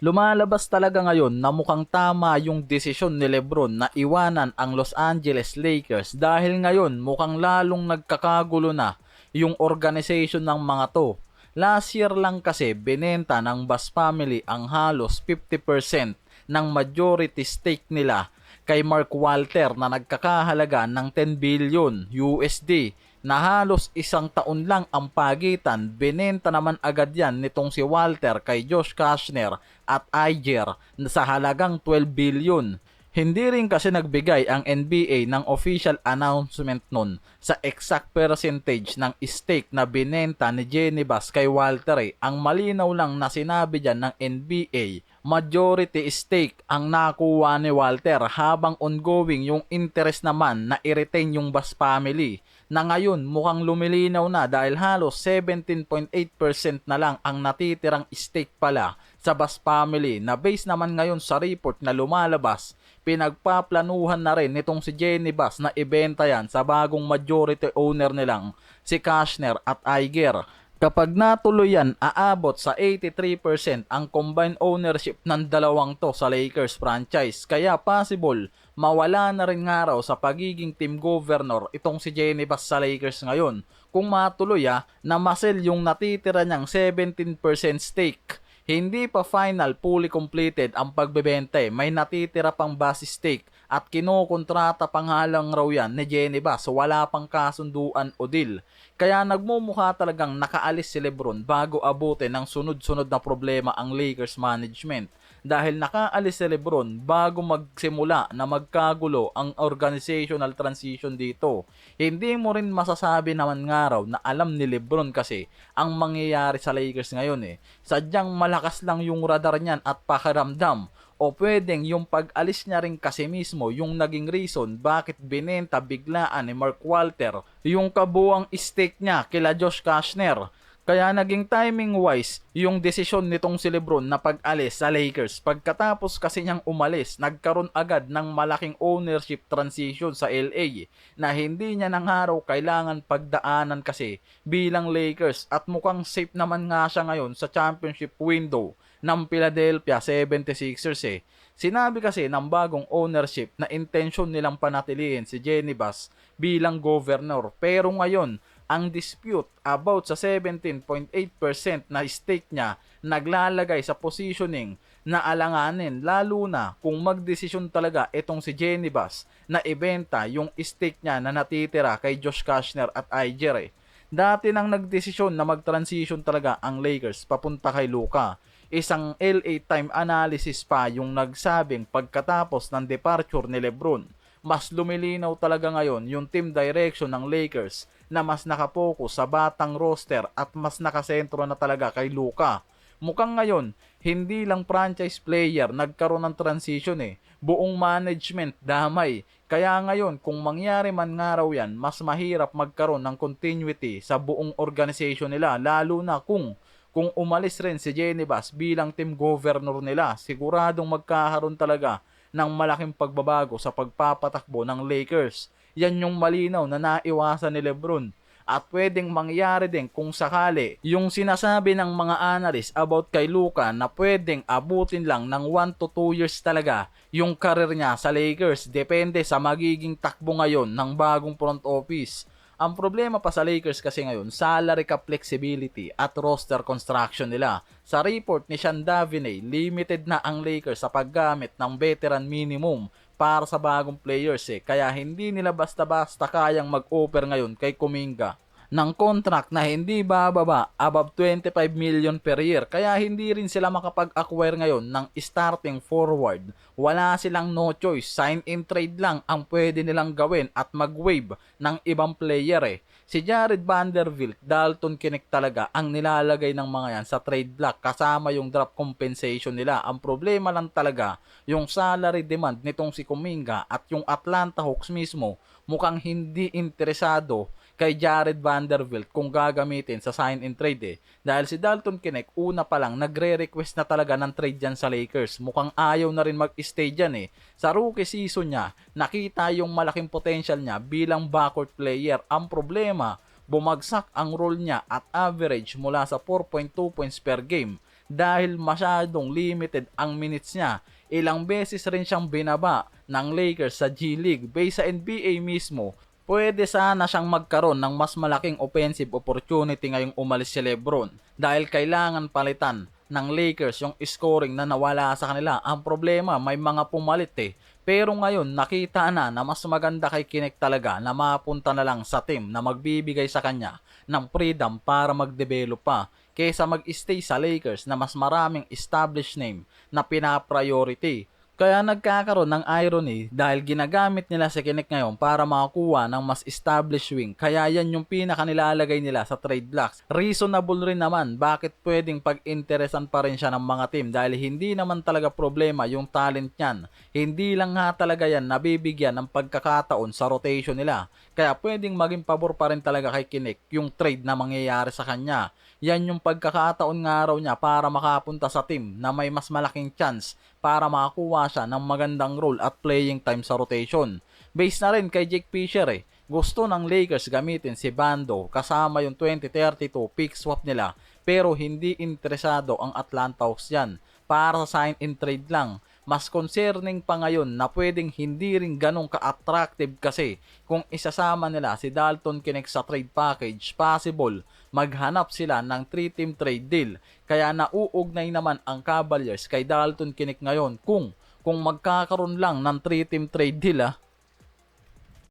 Lumalabas talaga ngayon na mukhang tama yung desisyon ni LeBron na iwanan ang Los Angeles Lakers dahil ngayon mukhang lalong nagkakagulo na yung organization ng mga to. Last year lang kasi binenta ng Bass family ang halos 50% ng majority stake nila kay Mark Walter na nagkakahalaga ng 10 billion USD na halos isang taon lang ang pagitan. Binenta naman agad yan nitong si Walter kay Josh Kashner at Iger sa halagang 12 billion. Hindi rin kasi nagbigay ang NBA ng official announcement nun sa exact percentage ng stake na binenta ni Jenny Bass kay Walter. Ang malinaw lang na sinabi dyan ng NBA, majority stake ang nakuha ni Walter habang ongoing yung interest naman na i-retain yung Bass family na ngayon mukhang lumilinaw na dahil halos 17.8% na lang ang natitirang stake pala sa Bass family na base naman ngayon sa report na lumalabas, pinagpaplanuhan na rin nitong si Jenny Bass na ibenta yan sa bagong majority owner nilang si Kashner at Iger. Kapag natuloy yan, aabot sa 83% ang combined ownership ng dalawang to sa Lakers franchise. Kaya possible, mawala na rin nga raw sa pagiging team governor itong si Jenny Bass sa Lakers ngayon. Kung matuloy na masel yung natitira niyang 17% stake. Hindi pa final fully completed ang pagbebenta may natitira pang base stake at kinokontrata pang halang raw yan ni Jenny Bass, wala pang kasunduan o deal. Kaya nagmumukha talagang nakaalis si LeBron bago abutin ng sunod-sunod na problema ang Lakers management. Dahil nakaalis si LeBron bago magsimula na magkagulo ang organizational transition dito. Hindi mo rin masasabi naman nga raw na alam ni LeBron kasi ang mangyayari sa Lakers ngayon Sadyang malakas lang yung radar niyan at pakiramdam o pwedeng yung pag-alis niya rin kasi mismo yung naging reason bakit binenta biglaan ni Mark Walter yung kabuang stake niya kila Josh Kashner. Kaya naging timing wise yung desisyon nitong si LeBron na pag-alis sa Lakers. Pagkatapos kasi niyang umalis, nagkaroon agad ng malaking ownership transition sa LA na hindi niya nang araw kailangan pagdaanan kasi bilang Lakers at mukhang safe naman nga siya ngayon sa championship window ng Philadelphia 76ers Sinabi kasi ng bagong ownership na intensyon nilang panatilihin si Jenny Bass bilang governor pero ngayon ang dispute about sa 17.8% na stake niya naglalagay sa positioning na alanganin lalo na kung magdesisyon talaga itong si Jenny Bass na ibenta yung stake niya na natitira kay Josh Kashner at Iger Dati nang nagdesisyon na mag-transition talaga ang Lakers papunta kay Luka. Isang LA Time analysis pa yung nagsabing pagkatapos ng departure ni LeBron, mas lumilinaw talaga ngayon yung team direction ng Lakers na mas nakapokus sa batang roster at mas nakasentro na talaga kay Luka. Mukhang ngayon, hindi lang franchise player nagkaroon ng transition buong management damay. Kaya ngayon, kung mangyari man nga raw yan, mas mahirap magkaroon ng continuity sa buong organization nila, lalo na kung umalis rin si Jenny Bass bilang team governor nila, siguradong magkakaroon talaga ng malaking pagbabago sa pagpapatakbo ng Lakers. Yan yung malinaw na naiwasan ni LeBron. At pwedeng mangyari din kung sakali yung sinasabi ng mga analyst about kay Luka na pwedeng abutin lang ng 1 to 2 years talaga yung career niya sa Lakers. Depende sa magiging takbo ngayon ng bagong front office. Ang problema pa sa Lakers kasi ngayon, salary cap flexibility at roster construction nila. Sa report ni Sean Daviney, limited na ang Lakers sa paggamit ng veteran minimum para sa bagong players Kaya hindi nila basta-basta kayang mag-offer ngayon kay Kuminga ng contract na hindi bababa above 25 million per year. Kaya hindi rin sila makapag-acquire ngayon ng starting forward. Wala silang no choice. Sign in trade lang ang pwede nilang gawin at mag-waive ng ibang player Si Jared Vanderbilt, Dalton Knecht talaga ang nilalagay ng mga yan sa trade block kasama yung drop compensation nila. Ang problema lang talaga yung salary demand nitong si Kuminga at yung Atlanta Hawks mismo mukhang hindi interesado kay Jared Vanderbilt kung gagamitin sa sign and trade Dahil si Dalton Knecht una pa lang nagre-request na talaga ng trade dyan sa Lakers. Mukhang ayaw na rin mag-stay dyan Sa rookie season niya, nakita yung malaking potential niya bilang backcourt player. Ang problema, bumagsak ang role niya at average mula sa 4.2 points per game dahil masyadong limited ang minutes niya. Ilang beses rin siyang binaba ng Lakers sa G League. Based sa NBA mismo, pwede sana siyang magkaroon ng mas malaking offensive opportunity ngayong umalis si LeBron dahil kailangan palitan ng Lakers yung scoring na nawala sa kanila. Ang problema, may mga pumalit Pero ngayon, nakita na mas maganda kay Kinect talaga na mapunta na lang sa team na magbibigay sa kanya ng freedom para mag-develop pa kaysa mag-stay sa Lakers na mas maraming established name na pinapriority. Kaya nagkakaroon ng irony dahil ginagamit nila si Kinect ngayon para makakuha ng mas established wing. Kaya yan yung pinakanilalagay nila sa trade blocks. Reasonable rin naman bakit pwedeng pag-interesan pa rin siya ng mga team dahil hindi naman talaga problema yung talent niyan. Hindi lang nga talaga yan nabibigyan ng pagkakataon sa rotation nila. Kaya pwedeng maging pabor pa rin talaga kay Kinect yung trade na mangyayari sa kanya. Yan yung pagkakataon nga raw niya para makapunta sa team na may mas malaking chance para makakuha siya ng magandang role at playing time sa rotation. Based na rin kay Jake Fisher gusto ng Lakers gamitin si Bando kasama yung 2032 pick swap nila pero hindi interesado ang Atlanta Hawks yan para sa sign and trade lang. Mas concerning pa ngayon na pwedeng hindi rin ganong ka-attractive kasi kung isasama nila si Dalton Kinect sa trade package, possible maghanap sila ng 3-team trade deal. Kaya nauugnay naman ang Cavaliers kay Dalton Kinect ngayon kung magkakaroon lang ng 3-team trade deal